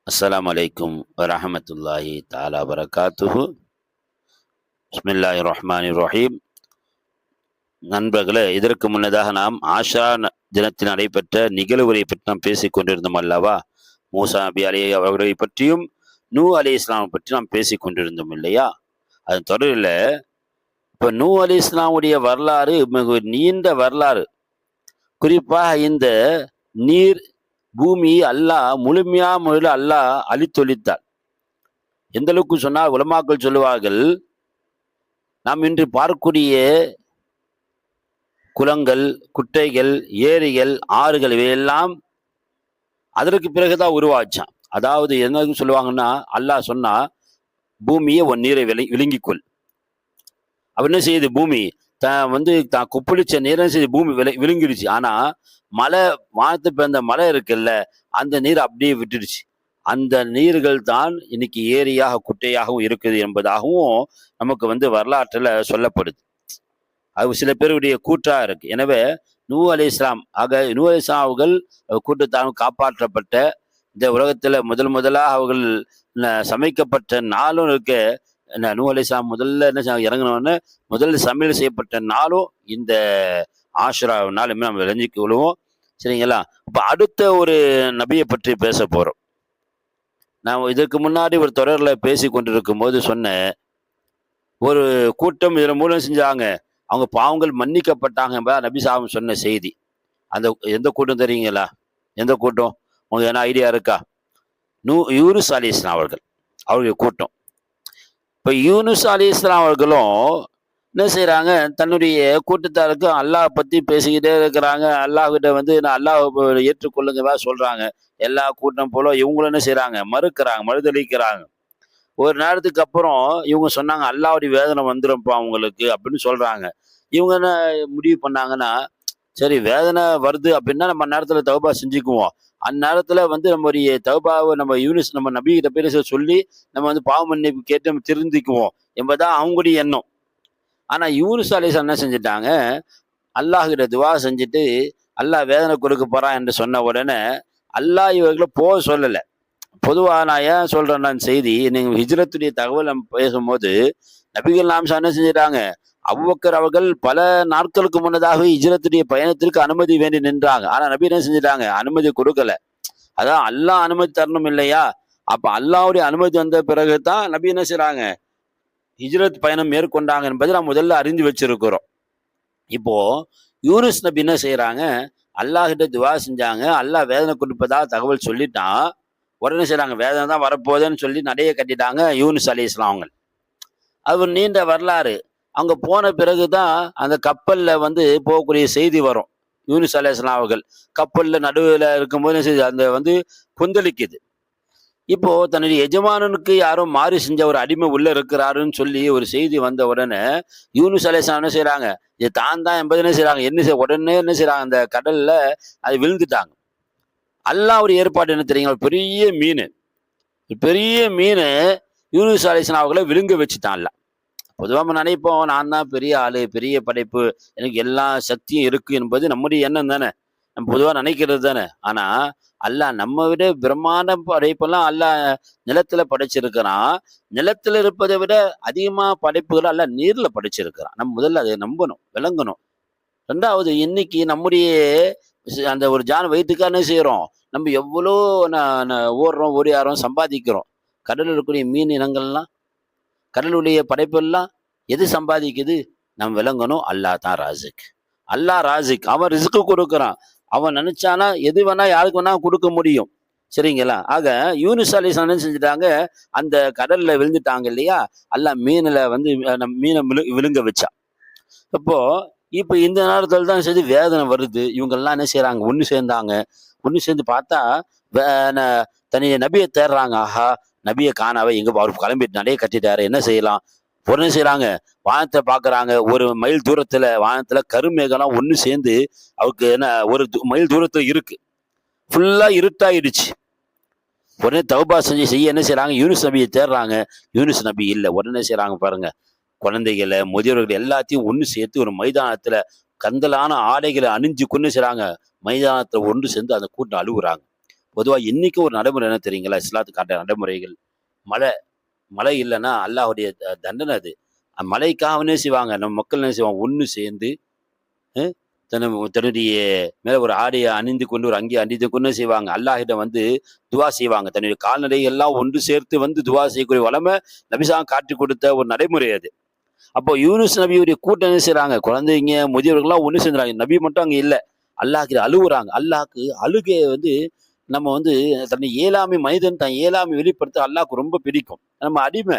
அஸ்ஸலாமு அலைக்கும் வரஹமத்துல்லாஹி தஆலா வரகாத்துஹு. பிஸ்மில்லாஹி ரஹ்மானி ரஹீம். நண்பர்களே, இதற்கு முன்னதாக நாம் ஆஷா தினத்தில் நடைபெற்ற நிகழ்வுரை பற்றி நாம் பேசிக் கொண்டிருந்தோம் அல்லவா? மூசா நபி அலி அவர்களை பற்றியும் நூ அலி இஸ்லாம் பற்றி நாம் பேசிக் கொண்டிருந்தோம் இல்லையா? அதன் தொடரில் இப்போ நூ அலி இஸ்லாமுடைய வரலாறு மிக நீண்ட வரலாறு. குறிப்பாக இந்த நீர் பூமி அல்லாஹ் முழுமையாக அல்லாஹ் அழித்தொழித்தார். எந்த அளவுக்கு சொன்னால் உலமாக்கள் சொல்லுவார்கள், நாம் இன்று பார்க்கக்கூடிய குளங்கள், குட்டைகள், ஏரிகள், ஆறுகள் இவையெல்லாம் அதற்கு பிறகுதான் உருவாச்சான். அதாவது என்ன சொல்லுவாங்கன்னா, அல்லாஹ் சொன்னா பூமியை உன் நீரை விழுங்கிக்கொள். அப்ப என்ன செய்யுது? பூமி தான் கொப்பளிச்ச நீரை செய்து பூமி விழுங்கிடுச்சு. ஆனா மழை, வானத்து பிறந்த மழை இருக்குல்ல, அந்த நீர் அப்படியே விட்டுடுச்சு. அந்த நீர்கள் தான் இன்னைக்கு ஏரியாக குட்டையாகவும் இருக்குது என்பதாகவும் நமக்கு வரலாற்றில் சொல்லப்படுது. அது சில பேருடைய கூற்றா இருக்கு. எனவே நூ அலி இஸ்லாம் நூ அலி இஸ்லாம் அவர்கள் கூட்டத்தால் காப்பாற்றப்பட்ட இந்த உலகத்துல முதலாக அவர்கள் சமைக்கப்பட்ட நாளும் இருக்க. நூ அலி இஸ்லாம் முதல்ல என்ன இறங்கினோன்னு முதல்ல சமையல் செய்யப்பட்ட நாளும் இந்த ஆஷுரா நாளுமே நம்ம விளைஞ்சிக்கு விழுவோம். சரிங்களா? இப்போ அடுத்த ஒரு நபியை பற்றி பேச போறோம். நான் இதற்கு முன்னாடி ஒரு தொடரில் பேசி கொண்டிருக்கும் போது சொன்னேன், ஒரு கூட்டம் இதன் மூலம் செஞ்சாங்க, அவங்க பாவங்கள் மன்னிக்கப்பட்டாங்க என்பதா நபி சாஹிப் சொன்ன செய்தி. அந்த எந்த கூட்டம் தெரியுங்களா? எந்த கூட்டம் உங்களுக்கு என்ன ஐடியா இருக்கா? யூனுஸ் அலி இஸ்லாம் அவர்களுடைய கூட்டம். இப்போ யூனுஸ் அலி இஸ்லாம் அவர்களும் என்ன செய்யறாங்க, தன்னுடைய கூட்டத்தாருக்கு அல்லாஹ் பத்தி பேசிக்கிட்டே இருக்கிறாங்க. அல்லாஹ் கிட்ட நான் அல்லாஹ் ஏற்றுக்கொள்ளுங்கவா சொல்றாங்க. எல்லா கூட்டம் போல இவங்களும் என்ன செய்யறாங்க, மறுதளிக்கிறாங்க. ஒரு நேரத்துக்கு அப்புறம் இவங்க சொன்னாங்க, அல்லாஹ்வுடைய வேதனை வந்துடும்ப்பா அவங்களுக்கு அப்படின்னு சொல்றாங்க. இவங்க என்ன முடிவு பண்ணாங்கன்னா, சரி வேதனை வருது அப்படின்னா நம்ம நேரத்துல தௌபா செஞ்சுக்குவோம். அந்நேரத்துல நம்முடைய தௌபாவை நம்ம நபி கிட்ட பேச சொல்லி நம்ம பாவ மன்னிப்பு கேட்டு நம்ம திருந்திக்குவோம் என்பதான் அவங்களுடைய எண்ணம். ஆனா யூனுஸ் அலைஹிஸ்ஸலாம் என்ன செஞ்சுட்டாங்க, அல்லாஹ் கிட்ட துவா செஞ்சுட்டு அல்லாஹ் வேதனை கொடுக்க போறான் என்று சொன்ன உடனே அல்லாஹ் இவர்களை போக சொல்லலை. பொதுவாக நான் ஏன் சொல்றேன்னா, செய்தி நீங்க ஹிஜ்ரத்துடைய தகவல் நம்ம பேசும்போது நபிகள் நாம்சா என்ன செஞ்சிட்டாங்க, அபூபக்கர் அவர்கள் பல நாட்களுக்கு முன்னதாக ஹிஜ்ரத்துடைய பயணத்திற்கு அனுமதி வேண்டி நின்றாங்க. ஆனா நபி என்ன செஞ்சிட்டாங்க, அனுமதி கொடுக்கல. அதான் அல்லாஹ் அனுமதி தரணும் இல்லையா? அப்ப அல்லாஹ்வுடைய அனுமதி வந்த பிறகுதான் நபி என்ன செய்றாங்க, ஹிஜ்ரத் பயணம் மேற்கொண்டாங்க என்பதை நாம் முதல்ல அறிந்து வச்சிருக்கிறோம். இப்போ யூனுஸ் நபி என்ன செய்யறாங்க, அல்லாஹ் கிட்ட துவா செஞ்சாங்க. அல்லாஹ் வேதனை கொடுப்பதா தகவல் சொல்லிட்டான். உடனே செய்றாங்க, வேதனை தான் வரப்போகுதுன்னு சொல்லி நடைய கட்டிட்டாங்க யூனுஸ் அலி இஸ்லாம் அவங்க. அது ஒரு நீண்ட வரலாறு. அங்க போன பிறகுதான் அந்த கப்பல்ல போகக்கூடிய செய்தி வரும். யூனுஸ் அலி இஸ்லாம் அவர்கள் கப்பல்ல நடுவில் இருக்கும்போது அந்த கொந்தளிக்குது. இப்போ தன்னுடைய எஜமானனுக்கு யாரோ மாறி செஞ்ச ஒரு அடிமை உள்ள இருக்கிறாருன்னு சொல்லி ஒரு செய்தி வந்த உடனே யூனுஸ் அலைஹிஸ்ஸலாம் என்ன செய்யறாங்க, இது தான் என்பது என்ன செய்யறாங்க, உடனே என்ன செய்யறாங்க, அந்த கடல்ல அது விழுந்துட்டாங்க. அல்லாஹ் ஒரு ஏற்பாடு என்ன தெரியுங்க, பெரிய மீன் யூனுஸ் அலைஹிஸ்ஸலாம் அவர்களை விழுங்க வச்சுட்டான்ல. பொதுவாக நம்ம நினைப்போம், நான் தான் பெரிய ஆளு, பெரிய படைப்பு, எனக்கு எல்லா சக்தியும் இருக்கு என்பது நம்முடைய எண்ணம் தானே, நம்ம பொதுவாக நினைக்கிறது தானே. ஆனா அல்லாஹ் நம்ம விட பிரம்மாண்ட படைப்பெல்லாம் அல்லாஹ் நிலத்துல படைச்சிருக்கிறான். நிலத்துல இருப்பதை விட அதிகமா படைப்புகளை அல்லாஹ் நீர்ல படைச்சிருக்கிறான். நம்ம முதல்ல அதை நம்பணும், விளங்கணும். ரெண்டாவது, இன்னைக்கு நம்முடைய அந்த ஒரு ஜான் வயிற்றுக்காக என்ன செய்யறோம், நம்ம எவ்வளோ ஓடுறோம், ஓடியாரோம், சம்பாதிக்கிறோம். கடலில் இருக்கக்கூடிய மீன் இனங்கள்லாம், கடலுடைய படைப்பெல்லாம் எது சம்பாதிக்குது? நம்ம விளங்கணும், அல்லாஹ் தான் ராசிக். அல்லாஹ் ராசிக், அவன் ரிஸ்க்கு கொடுக்குறான். அவன் நினைச்சானா எது வேணா யாருக்கு வேணா கொடுக்க முடியும். சரிங்களா? ஆக யூனுஸ் அலைஹிஸ்ஸலாம் என்ன செஞ்சுட்டாங்க, அந்த கடல்ல விழுந்துட்டாங்க இல்லையா, அல்லாஹ் மீனில் மீனை விழுங்க வச்சா. இப்போ இந்த நேரத்தில் தான் சரி வேதனை வருது. இவங்கெல்லாம் என்ன செய்யறாங்க, ஒன்று சேர்ந்து பார்த்தா தனிய நபியை தேடுறாங்க. ஆஹா, நபியை காணாவே, எங்க அவர் கிளம்பிட்டு நடைய கட்டிட்டாரு, என்ன செய்யலாம்? உடனே செய்யறாங்க, வானத்தை பாக்குறாங்க. ஒரு மைல் தூரத்துல வானத்துல கருமேகலாம் ஒண்ணு சேர்ந்து அவருக்கு ஒரு மைல் தூரத்துல இருக்கு. ஃபுல்லா இருட்டாயிடுச்சு. உடனே தௌபா செய்ய என்ன செய்யறாங்க, யூனுஸ் நபியை தேடுறாங்க. யூனுஸ் நபி இல்லை. உடனே செய்யறாங்க பாருங்க, குழந்தைகளை, முதியவர்கள் எல்லாத்தையும் ஒன்று சேர்த்து ஒரு மைதானத்துல கந்தலான ஆடைகளை அணிஞ்சு கொண்டு செய்றாங்க. மைதானத்துல ஒன்று சேர்ந்து அந்த கூட்டம் அழுகுறாங்க. பொதுவா இன்னைக்கு ஒரு நடைமுறை என்ன தெரியுங்களா? இஸ்லாத்துக்கு காட்டுற நடைமுறைகள். மழை மழை இல்லைன்னா அல்லாஹ்வுடைய தண்டனை அது. மழைக்காக என்ன செய்வாங்க? நம்ம மக்கள் என்ன செய்வாங்க? ஒண்ணு சேர்ந்து தன்னுடைய மேல ஒரு ஆடைய அணிந்து கொண்டு ஒரு அங்கேயே அணிந்து கொண்டு செய்வாங்க. அல்லாஹ்கிட்ட வந்து துவா செய்வாங்க. தன்னுடைய கால்நடைகள் எல்லாம் ஒன்று சேர்த்து வந்து துவா செய்யக்கூடிய வளமை நபிசாங்க காட்டிக் கொடுத்த ஒரு நடைமுறை அது. அப்போ யூனுஸ் நபியுடைய கூட்டம் என்ன செய்றாங்க? குழந்தைங்க, முதியவர்கள்லாம் ஒண்ணு சேர்ந்துறாங்க. நபி மட்டும் அங்க இல்ல. அல்லாஹ்க்கு அழுவுறாங்க. அல்லாஹ்க்கு அழுகை வந்து நம்ம வந்து தன்னை இயலாமை மனிதன் தன் இயலாமை வெளிப்படுத்த அல்லாஹ்க்கு ரொம்ப பிடிக்கும். நம்ம அடிமை.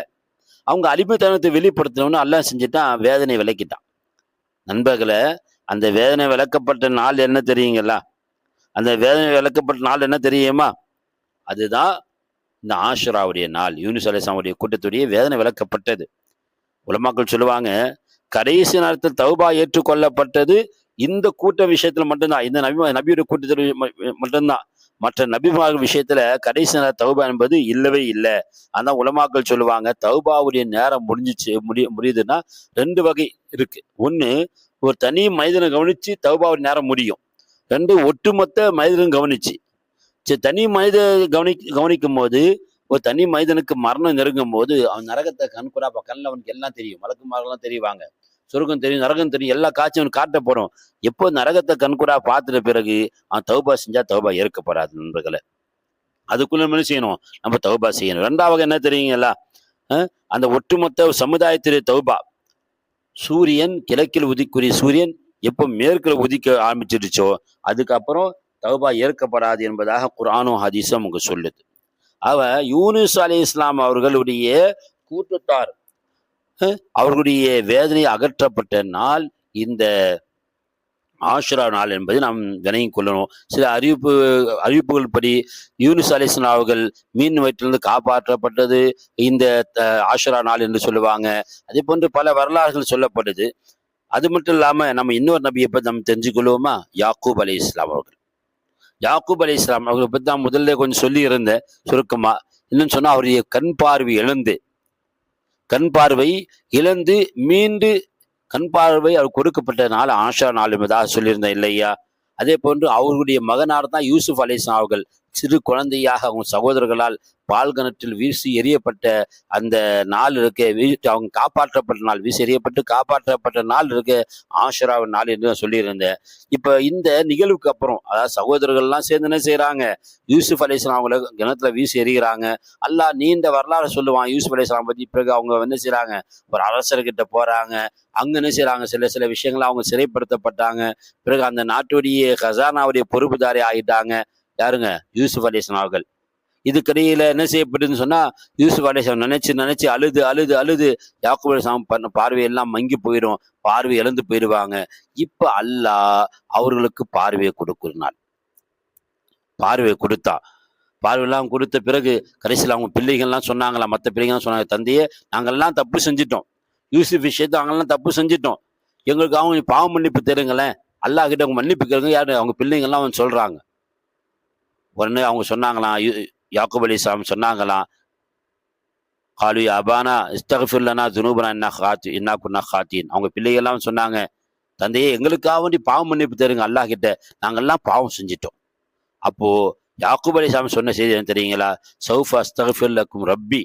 அவங்க அடிமைத்தனத்தை வெளிப்படுத்தணும்னு அல்லாஹ் செஞ்சுட்டான், வேதனை விலக்கிட்டான். நண்பர்களே, அந்த வேதனை விலக்கப்பட்ட நாள் என்ன தெரியுங்களா? அந்த வேதனை விலக்கப்பட்ட நாள் என்ன தெரியுமா? அதுதான் இந்த ஆஷுராவுடைய நாள். யூனுஸ் அலைஹிஸ்ஸலாமுடைய கூட்டத்துடைய வேதனை விலக்கப்பட்டது. உலமாக்கள் சொல்லுவாங்க, கடைசி நேரத்தில் தௌபா ஏற்றுக்கொள்ளப்பட்டது இந்த கூட்ட விஷயத்துல மட்டும்தான். இந்த நபியுடைய கூட்டத்தில் மட்டும்தான். மற்ற நபிமார்கள் விஷயத்துல கடைசி நேர தௌபா என்பது இல்லவே இல்லை. அதான் உலமாக்கள் சொல்லுவாங்க, தௌபாவுடைய நேரம் முடியுதுன்னா 2 வகை இருக்கு. ஒண்ணு, ஒரு தனி மனிதனை கவனிச்சு தௌபாவுடைய நேரம் முடியும். 2, ஒட்டுமொத்த மனிதனும் கவனிச்சு. சரி, தனி மனித கவனிக்கும் போது, ஒரு தனி மனிதனுக்கு மரணம் நெருங்கும் போது அவன் நரகத்தை கண்கூடாப்பா, கண்ணில் அவனுக்கு எல்லாம் தெரியும். மலக்குமாரெல்லாம் தெரிவாங்க, சொர்க்கம் தெரியும், நரகம் தெரியும், எல்லா காட்சியும் அவனுக்கு காட்ட போறோம். எப்போ நரகத்தை கண்கூடா பார்த்துட்ட பிறகு அவன் தௌபா செஞ்சா தௌபா ஏற்கப்படாது நண்பர்களே. அதுக்குள்ள என்ன செய்யணும்? நம்ம தௌபா செய்யணும். 2வது என்ன தெரியுங்களா? அந்த ஒட்டுமொத்த சமுதாயத்திலே தௌபா. சூரியன் கிழக்கில் உதிக்குரிய சூரியன் எப்போ மேற்கில் உதிக்க ஆரம்பிச்சிருச்சோ அதுக்கப்புறம் தௌபா ஏற்கப்படாது என்பதாக குர்ஆனும் ஹதீஸும் அவங்க சொல்லுது. யூனுஸ் அலைஹிஸ்ஸலாம் அவர்களுடைய கூட்டத்தார் அவர்களுடைய வேதனை அகற்றப்பட்ட நாள் இந்த ஆஷுரா நாள் என்பதை நாம் வினங்கிக் கொள்ளணும். சில அறிவிப்புகள் படி யூனுஸ் அலைஹிஸ்ஸலாம் அவர்கள் மீன் வயிற்றிலிருந்து காப்பாற்றப்பட்டது இந்த ஆஷுரா நாள் என்று சொல்லுவாங்க. அதே போன்று பல வரலாறுகள் சொல்லப்படுது. அது மட்டும் இல்லாம நம்ம இன்னொரு நபியை பற்றி நம்ம தெரிஞ்சுக்கொள்வோமா? யாக்கூப் அலைஹிஸ்ஸலாம் அவர்கள். யாக்கூப் அலைஹிஸ்ஸலாம் அவர்களை பற்றி நான் முதல்ல கொஞ்சம் சொல்லி இருந்தேன் சுருக்கமா. இன்னும் சொன்னா அவருடைய கண் பார்வை இழந்து மீண்டு கண் பார்வை அவர் கொடுக்கப்பட்ட நாள் ஆஷா நாள் என்பதாக சொல்லியிருந்தேன் இல்லையா? அதே போன்று அவர்களுடைய மகனார் தான் யூசுப் அலைஹிஸ்ஸலாம் அவர்கள். சிறு குழந்தையாக அவங்க சகோதரர்களால் பால் கிணற்றில் வீசி எறியப்பட்ட அந்த நாள் இருக்கு, அவங்க காப்பாற்றப்பட்ட நாள், வீசி எறியப்பட்டு காப்பாற்றப்பட்ட நாள் இருக்கு ஆஷுராவின் நாள் என்று நான் சொல்லியிருந்தேன். இப்ப இந்த நிகழ்வுக்கு அப்புறம் அதாவது சகோதரர்கள்லாம் சேர்ந்து என்ன செய்யறாங்க? யூசுப் அலைஹிஸ்ஸலாம் அவங்களை கிணத்துல வீசி எறிகிறாங்க. அல்லாஹ் நீண்ட வரலாறு சொல்லுவான் யூசுப் அலைஹிஸ்ஸலாம் பத்தி. பிறகு அவங்க என்ன செய்யறாங்க? ஒரு அரசர்கிட்ட போறாங்க. அங்க என்ன செய்யறாங்க? சில விஷயங்கள் அவங்க சிறைப்படுத்தப்பட்டாங்க. பிறகு அந்த நாட்டுடைய கசானாவுடைய பொறுப்புதாரி ஆகிட்டாங்க. யாருங்க? யூசுப் அலைஹிஸ்ஸலாம் அவர்கள். இதுக்கிடையில என்ன செய்யப்பட்டதுன்னு சொன்னா, யூசுப் அலைஹிஸ்ஸலாம் நினைச்சு அழுது யாக்கூப் அலைஹிஸ்ஸலாம் பண்ண பார்வையெல்லாம் மங்கி போயிடும், பார்வை இழந்து போயிடுவாங்க. இப்ப அல்லாஹ் அவர்களுக்கு பார்வையை கொடுக்குறான். பார்வையை பார்வையெல்லாம் கொடுத்த பிறகு கடைசியில் அவங்க பிள்ளைகள்லாம் சொன்னாங்களா, மற்ற பிள்ளைங்கள்லாம் சொன்னாங்க, தந்தையே நாங்கள்லாம் தப்பு செஞ்சிட்டோம், யூசுப் விஷயத்தை நாங்கள்லாம் தப்பு செஞ்சிட்டோம், எங்களுக்கு அவங்க பாவ மன்னிப்பு தருங்களேன், அல்லாஹ் கிட்ட அவங்க மன்னிப்பு கேளுங்க. யாரு? அவங்க பிள்ளைங்கள்லாம் அவன் சொல்றாங்க. உடனே அவங்க சொன்னாங்களாம், யாக்கூப் அலைஹிஸ்ஸலாம் சொன்னாங்களாம், காலு யா அபானா இஸ்தக்ஃபிர் லனா துனூபனா இன்னா குன்னா காத்தீன். அவங்க பிள்ளைகள்லாம் சொன்னாங்க, தந்தையே எங்களுக்காக வேண்டி பாவம் மன்னிப்பு தருங்க, அல்லாஹ் கிட்ட நாங்கள்லாம் பாவம் செஞ்சிட்டோம். அப்போ யாக்கூப் அலைஹிஸ்ஸலாம் சொன்ன செய்தி என்ன தெரியுங்களா? சௌஃப அஸ்தக்ஃபிர் லக்கும் ரப்பி,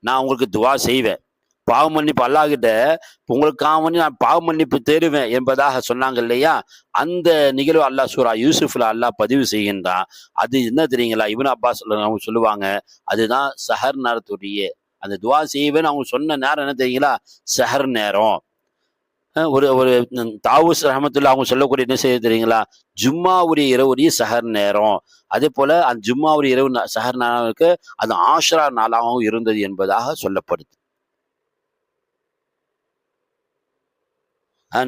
நான் உங்களுக்கு துவா செய்வேன், பாவ மன்னிப்பு அல்லாஹ் கிட்ட உங்களுக்காக வேண்டி நான் பாவ மன்னிப்பு தேடுவேன் என்பதாக சொன்னாங்க இல்லையா? அந்த நிகழ்வு அல்லாஹ் சூரா யூசுஃப்ல அல்லாஹ் பதிவு செய்கின்றான். அது என்ன தெரியுங்களா? இப்னு அப்பாஸ் அவங்க சொல்லுவாங்க, அதுதான் சஹர் நேரத்துடைய அந்த துவா செய்வேன்னு அவங்க சொன்ன நேரம் என்ன தெரியுங்களா? சஹர் நேரம். ஒரு ஒரு தாவூஸ் ரஹமத்துல்லாஹி அவங்க சொல்லக்கூடிய என்ன செய்ய தெரியுங்களா? ஜும்மாவுடைய இரவுடைய சஹர் நேரம். அதே போல அந்த ஜும்மாவுடைய இரவு சஹர் நேரம் அது ஆஷுரா நாளாகவும் இருந்தது என்பதாக சொல்லப்படுது.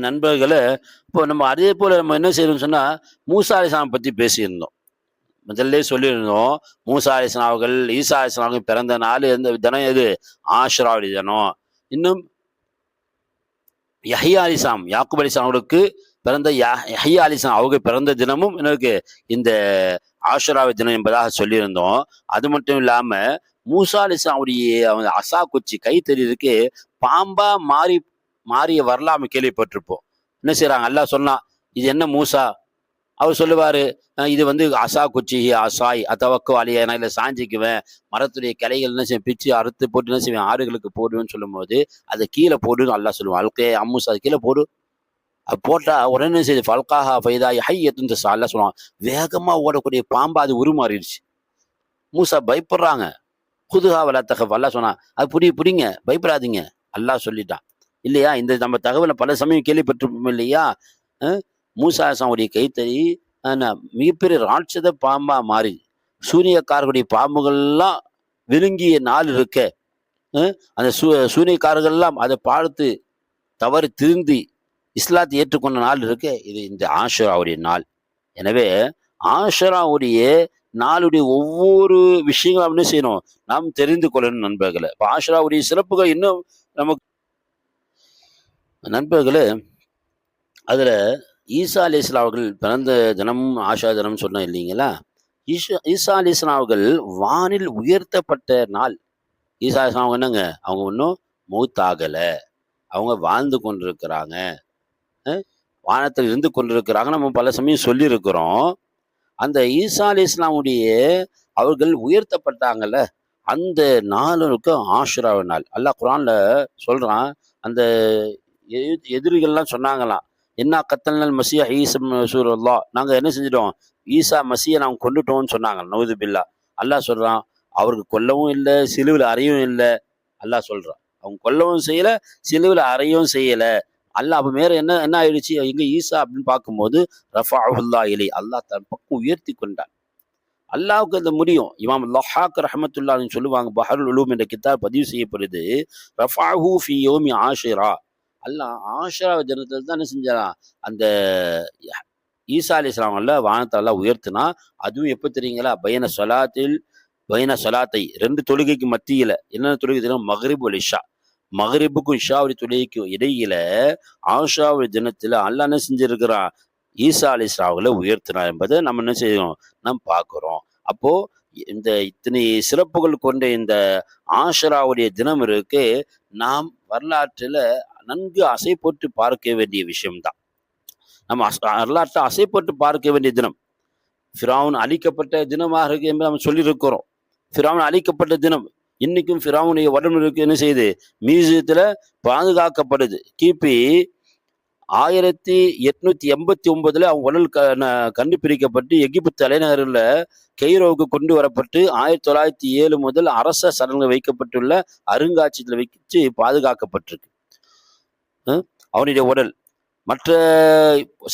நண்பர்களே, இப்போ நம்ம அதே போல நம்ம என்ன செய்யணும்னு சொன்னா, மூசா அலைஹிஸ்ஸலாம் பத்தி பேசியிருந்தோம். முதல்ல சொல்லியிருந்தோம், மூசா அலைஹிஸ்ஸலாம் அவர்கள் ஈசா அலைஹிஸ்ஸலாம் அவர்கள் பிறந்த நாள் எந்த தினம்? எது? ஆஷுராவுடைய தினம். இன்னும் யஹ்யா அலைஹிஸ்ஸலாம், யாக்கூப் அலைஹிஸ்ஸலாம் அவர்களுக்கு பிறந்த யஹ்யா அலைஹிஸ்ஸலாம் அவங்க பிறந்த தினமும் எனக்கு இந்த ஆஷுராவுடைய தினம் என்பதாக சொல்லியிருந்தோம். அது மட்டும் இல்லாம மூசா அலைஹிஸ்ஸலாம் அவருடைய அவங்க அசா குச்சி கைத்தறிக்கு பாம்பா மாறிய வரலாறு கேள்விப்பட்டிருப்போம். என்ன செய்யறாங்க? அல்லாஹ் சொன்னான், இது என்ன மூசா, அவர் சொல்லுவாரு, இது வந்து அசா குச்சி அசாய் அதவக்கு அலியா, நான் இதில் சாஞ்சிக்குவேன், மரத்துடைய கிளைகள் என்ன செய்வேன் பிச்சு அறுத்து போட்டு என்ன செய்வேன் ஆடுகளுக்கு போடுவேன்னு சொல்லும்போது, அதை கீழே போடுன்னு அல்லாஹ் சொல்லுவான். அல்கே அம்முஸ், அது கீழே போடு. அது போட்டா உடனே என்ன செய்யுது, ஃபல்காஹா ஃபைதா ஹையத்துன் தஸா, அல்லாஹ் சொல்லுவான், வேகமா ஓடக்கூடிய பாம்பா அது உருமாறிடுச்சு. மூசா பயப்படுறாங்க. குதுஹா வலா தகஃப், அல்லாஹ் சொன்னான், அது புடிங்க, பயப்படாதீங்க. அல்லாஹ் சொல்லிட்டான் இல்லையா. இந்த நம்ம தகவலை பல சமயம் கேள்விப்பட்டிருப்போம் இல்லையா. அஹ் மூசாவுடைய கைத்தறி மிகப்பெரிய ராட்சத பாம்பா மாறி சூனியக்காரர்களுடைய பாம்புகள்லாம் விழுங்கிய நாள் இருக்க, அந்த சூனியக்காரர்கள்லாம் அதை பார்த்து தவறு திருந்தி இஸ்லாத்தை ஏற்றுக்கொண்ட நாள் இருக்க, இது இந்த ஆஷுராவுடைய நாள். எனவே ஆஷுராவுடைய நாளுடைய ஒவ்வொரு விஷயங்களும் என்ன செய்யணும், நாம் தெரிந்து கொள்ளணும் நண்பர்களே. இப்போ ஆஷுராவுடைய சிறப்புகள் இன்னும் நமக்கு நண்பர்களே, அதுல ஈசா அலைஹிஸ்ஸலாம் அவர்கள் பிறந்த தினமும் ஆஷா தினம் சொன்னோம் இல்லைங்களா. ஈசா அலைஹிஸ்ஸலாம் அவர்கள் வானில் உயர்த்தப்பட்ட நாள். ஈசா அலைஹிஸ்ஸலாம் அவங்க என்னங்க, அவங்க இன்னும் மௌத்தாகல, அவங்க வாழ்ந்து கொண்டிருக்கிறாங்க, வானத்தில் இருந்து கொண்டிருக்கிறாங்க. நம்ம பல சமயம் சொல்லியிருக்கிறோம். அந்த ஈசா அலைஹிஸ்ஸலாமுடைய அவர்கள் உயர்த்தப்பட்டாங்கல்ல, அந்த நாளுக்கு ஆஷுரா நாள். அல்லாஹ் குர்ஆன்ல சொல்றான். அந்த எதிரிகள்லாம் சொன்னாங்களாம், என்ன கத்தல்னல் மசியா ஈசம் சூரல்லா, நாங்கள் என்ன செஞ்சிட்டோம், ஈசா மசியை நாங்கள் கொண்டுட்டோம்னு சொன்னாங்க. நவுது பில்லா. அல்லாஹ் சொல்றான், அவருக்கு கொல்லவும் இல்லை, சிலுவில் அறையும் இல்லை. அல்லாஹ் சொல்றான், அவங்க கொல்லவும் செய்யலை, சிலுவில் அறையும் செய்யலை. அல்லாஹ் அப்போ மேல என்ன என்ன ஆயிடுச்சு, எங்க ஈசா அப்படின்னு பார்க்கும்போது ரஃபஅஹுல்லா இலை, அல்லாஹ் தன் பக்கம் உயர்த்தி கொண்டான். அல்லாவுக்கு அந்த முடியும். இமாம் லஹாக் ரஹமத்துல்லாஹ்னு சொல்லுவாங்க, பஹருல் உலூம் என்ற கிதாப் பதிவு செய்யப்படுது. ரஃபஅஹு ஃபீ யௌமி ஆஷிரா, அல்லாஹ் ஆஷிரா தினத்தில் தான் என்ன செஞ்சான், அந்த ஈசா அலைஹிஸ்ஸலாம்ல வானத்தால உயர்த்தினா. அதுவும் எப்போ தெரியுங்களா, பைன சொலாத்தை, 2 தொழுகைக்கு மத்தியில. என்ன தொழுகை தெரியும், மக்ரிப் வல் இஷா, மக்ரிபுக்கும் இஷாவுடைய தொழுகைக்கும் இடையில ஆஷாவுடைய தினத்துல அல்லாஹ் என்ன செஞ்சிருக்கிறான், ஈசா அலைஹிஸ்ஸலாம்களை உயர்த்தினார் என்பதை நம்ம என்ன செய்யணும், நாம் பார்க்கிறோம். அப்போ இந்த இத்தனை சிறப்புகள் கொண்ட இந்த ஆஷராவுடைய தினம் இருக்கு, நாம் வரலாற்றில் நன்கு அசை போட்டு பார்க்க வேண்டிய விஷயம்தான். நம்ம வரலாற்றை அசை போட்டு பார்க்க வேண்டிய தினம். ஃபிரௌன் அழிக்கப்பட்ட தினமாக இருக்கு என்று நம்ம சொல்லியிருக்கிறோம். ஃபிரௌன் அழிக்கப்பட்ட தினம். இன்னைக்கும் ஃபிரௌனுடைய உடம்பு இருக்கு என்ன செய்யுது, மியூசியத்துல பாதுகாக்கப்படுது. கிபி 1889 அவங்க உடல் கண்டுபிடிக்கப்பட்டு எகிப்து தலைநகரில் கெய்ரோவுக்கு கொண்டு வரப்பட்டு 1907 முதல் அரச சடங்குகள் வைக்கப்பட்டுள்ள அருங்காட்சியத்தில் வச்சு பாதுகாக்கப்பட்டிருக்கு அவனுடைய உடல். மற்ற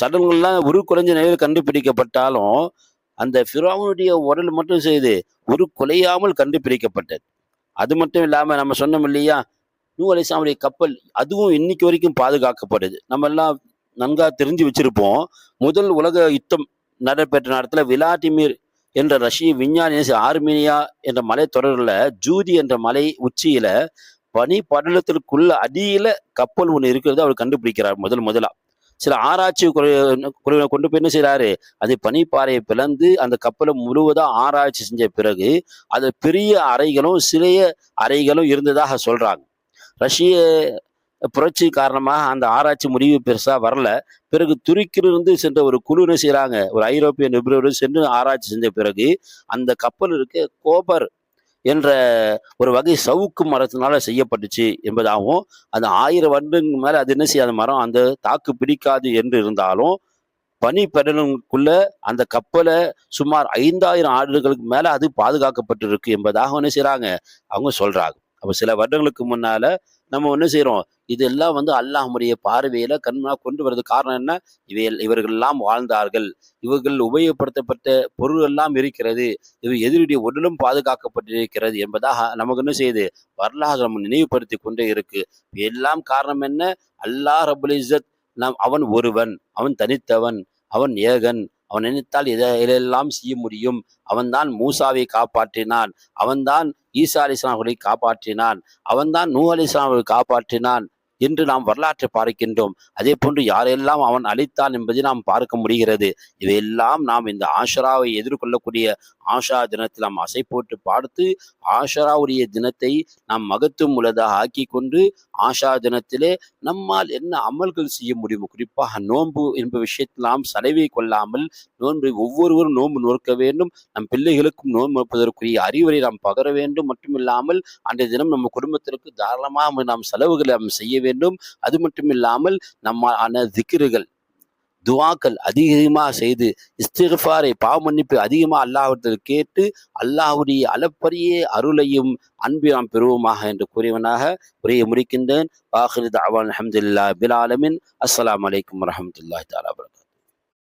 சடங்குகள்லாம் உரு குறைஞ்ச நிலையில் கண்டுபிடிக்கப்பட்டாலும் அந்த ஃபிரௌனுடைய உடல் மட்டும் செய்து உரு குலையாமல் கண்டுபிடிக்கப்பட்டது. அது மட்டும் இல்லாமல் நம்ம சொன்னோம் இல்லையா, நூஹ் அலைஹிஸ்ஸலாமுடைய கப்பல், அதுவும் இன்னைக்கு வரைக்கும் பாதுகாக்கப்படுது. நம்ம எல்லாம் நன்கா தெரிஞ்சு வச்சிருப்போம். முதல் உலக யுத்தம் நடைபெற்ற நேரத்தில் விளாடிமிர் என்ற ரஷ்ய விஞ்ஞானி ஆர்மீனியா என்ற மலை தொடரில் ஜூதி என்ற மலை உச்சியில பனி படலத்திற்குள்ள அடியில கப்பல் ஒன்று இருக்கிறது அவர் கண்டுபிடிக்கிறார் முதலா. சில ஆராய்ச்சி கொண்டு போய் என்ன செய்யறாரு, அது பனிப்பாறையை பிளந்து அந்த கப்பலை முழுவதா ஆராய்ச்சி செஞ்ச பிறகு அது பெரிய அறைகளும் சிறிய அறைகளும் இருந்ததாக சொல்றாங்க. ரஷ்ய புரட்சி காரணமாக அந்த ஆராய்ச்சி முடிவு பெருசா வரல. பிறகு துருக்கியிலிருந்து சென்ற ஒரு குழு என்ன செய்யறாங்க, ஒரு ஐரோப்பிய நிபுணர்கள் சென்று ஆராய்ச்சி செஞ்ச பிறகு அந்த கப்பல் இருக்க கோபர் என்ற ஒரு வகை சவுக்கு மரத்தினால செய்யப்பட்டுச்சு என்பதாகவும், அந்த 1000 வருடங்களுக்கு மேல அது என்ன செய்யாத மரம் அந்த தாக்கு பிடிக்காது என்று இருந்தாலும் பனி பெடலுக்குள்ள அந்த கப்பலை சுமார் 5000 ஆண்டுகளுக்கு மேல அது பாதுகாக்கப்பட்டிருக்கு என்பதாக என்ன செய்யறாங்க, அவங்க சொல்றாங்க. அப்ப சில வருடங்களுக்கு முன்னால நம்ம என்ன செய்யறோம், இதெல்லாம் அல்லாஹ்வுடைய பார்வையில கண்முன்னா கொண்டு வரது காரணம் என்ன, இவர்கள் எல்லாம் வாழ்ந்தார்கள், இவர்கள் உபயோகப்படுத்தப்பட்ட பொருள் எல்லாம் இருக்கிறது, இவர் எதிரியுடைய உடலும் பாதுகாக்கப்பட்டிருக்கிறது என்பதாக நமக்கு என்ன செய்யுது, வரலாறு நம்ம நினைவுபடுத்தி கொண்டே இருக்கு. எல்லாம் காரணம் என்ன, அல்லாஹ் ரப்புல் இஸ்ஸத் அவன் ஒருவன், அவன் தனித்தவன், அவன் ஏகன், அவன் நினைத்தால் இதையெல்லாம் செய்ய முடியும். அவன்தான் மூசாவை காப்பாற்றினான், அவன்தான் ஈசா அலைஹிஸ்ஸலாம் அவர்களை காப்பாற்றினான், அவன்தான் நூஹ் அலைஹிஸ்ஸலாம் அவர்களை காப்பாற்றினான் என்று நாம் வரலாற்றை பார்க்கின்றோம். அதே போன்று யாரெல்லாம் அவன் அழித்தான் என்பதை நாம் பார்க்க முடிகிறது. இவையெல்லாம் நாம் இந்த ஆஷராவை எதிர்கொள்ளக்கூடிய ஆஷா தினத்தில் நாம் அசை போட்டு பார்த்து ஆஷராவுடைய தினத்தை நாம் மகத்துவம் உள்ளதாக ஆக்கி கொண்டு ஆஷா தினத்திலே நம்மால் என்ன அமல்கள் செய்ய முடியும், குறிப்பாக நோன்பு என்ப விஷயத்தில் நாம் சலவை கொள்ளாமல் நோன்பை ஒவ்வொருவரும் நோன்பு நோக்க வேண்டும். நம் பிள்ளைகளுக்கும் நோன்பு நோப்பதற்குரிய அறிவுரை நாம் பகர வேண்டும். மட்டுமில்லாமல் அன்றைய தினம் நம்ம குடும்பத்திற்கு தாராளமாக நாம் செலவுகளை நாம் செய்ய வேண்டும். அது மட்டும் இல்லாமல் நம்ம திக்ருகள் துவாக்கள் அதிகமாக செய்து இஸ்திக்ஃபாரை பாவ மன்னிப்பு அதிகமாக அல்லாஹ்விடத்தில் கேட்டு அல்லாஹ்வுடைய அளப்பரிய அருளையும் அன்பை நாம் பெறுவோமாக என்று கூறியவனாக உரையை முடிக்கின்றேன். ஆகிரு தஅவானா அல்ஹம்துலில்லாஹி ரப்பில் ஆலமீன். அஸ்ஸலாமு அலைக்கும் வரஹ்மத்துல்லாஹி தஆலா வபரகாத்துஹு.